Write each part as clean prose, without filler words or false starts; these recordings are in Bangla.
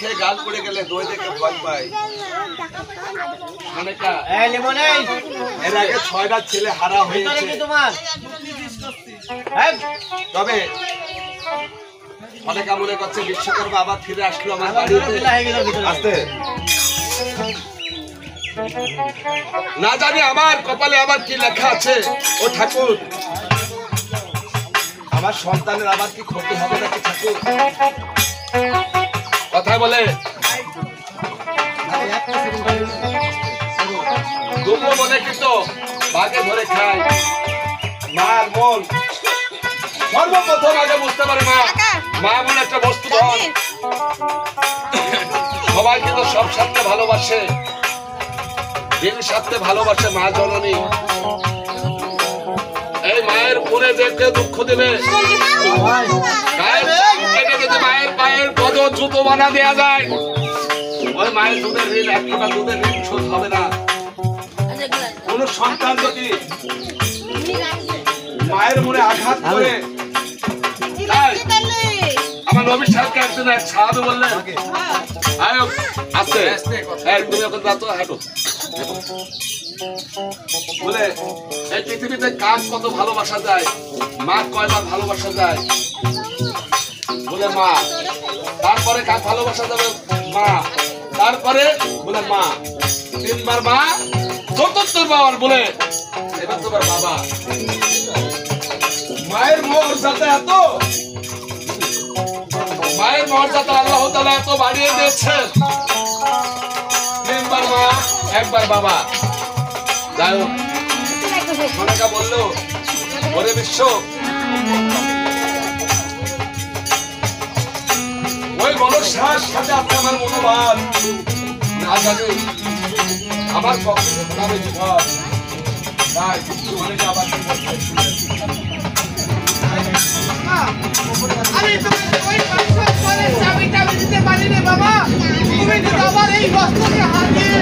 খেয়ে গাল পড়ে গেলে দই দেখে ভয় পাই। অনেকটা এর আগে 6টা ছেলে হারা হয়েছে, তবে অনেক মনে করছে বিশ্বকর্মা আবার ফিরে আসলো আমার বাড়িতে। আসতে না জানি আমার কপালে আবার কি লেখা আছে। ও ঠাকুর, আমার সন্তানের আবার কি ক্ষতি হবে নাকি ঠাকুর? কথা বলে দুটো মনে কিন্তু বাঘে ধরে খায়। মার মন সর্বপ্রথম আগে বুঝতে পারে মা, মা মনে একটা বস্তু সবাই কিন্তু সব সাথে ভালোবাসে, দিন সাথে ভালোবাসে মা জননী। এই মায়ের মনে দেখে দুঃখ দেবে, মায়ের পায়ের পদ জুতো বানা দেওয়া যায়, ওই মায়ের দুধের ঋণ এক ফোঁটা দুধের ঋণ শোধ হবে না। কোন সন্তান যদি মায়ের মনে আঘাত করে, আমার নবী সাহেবকে একদিন এক সাহাবী বললেন, আস্তে তুমি ওখানে যাও তো, হাঁটো বলে এই পৃথিবীতে কাক কত ভালোবাসা যায়, মা কয়বার ভালোবাসা যায়? বলে মা, তারপরে কাক ভালোবাসা যাবে মা, তারপরে বলে মা, 3বার মা, চতুর্থবার বলে এবার তোমার বাবা। মায়ের মর্যাদা এত, মায়ের মর্যাদা আল্লাহ তাআলা এত বাড়িয়ে দিয়েছেন। 3বার মা, 1বার বাবা। যাই হোক, অনেকা বললো ওরে বিশ্ব, ওই মনসার সাথে আপনি আমার মনোবল না জানি আমার পক্ষে আমি জীবন তাই অনেকে আবার কি বলতে আমি তোমাকে ওই পাঁচশো করে চাবিটা দিতে পারি রে বাবা। তুমি যদি আবার এই বস্ত্রকে হাতিয়ে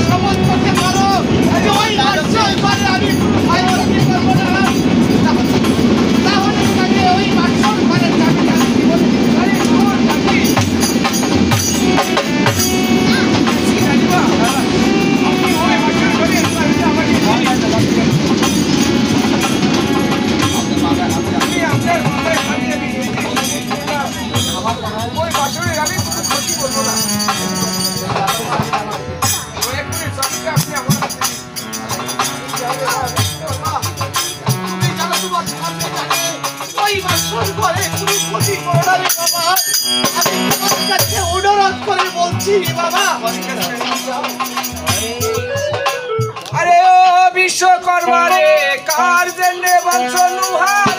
সবল করতে পারো, ওই পাঁচশো করে আমি ভয় করতে পারবো না। তাহলে তাকে ওই পাঁচশো করে চাবিটা জীবন দিতে পারি। অনুরোধ করে বলছি বাবা। আরে ও বিশ্বকর্মা রে, কার জন্য বংশ লুহার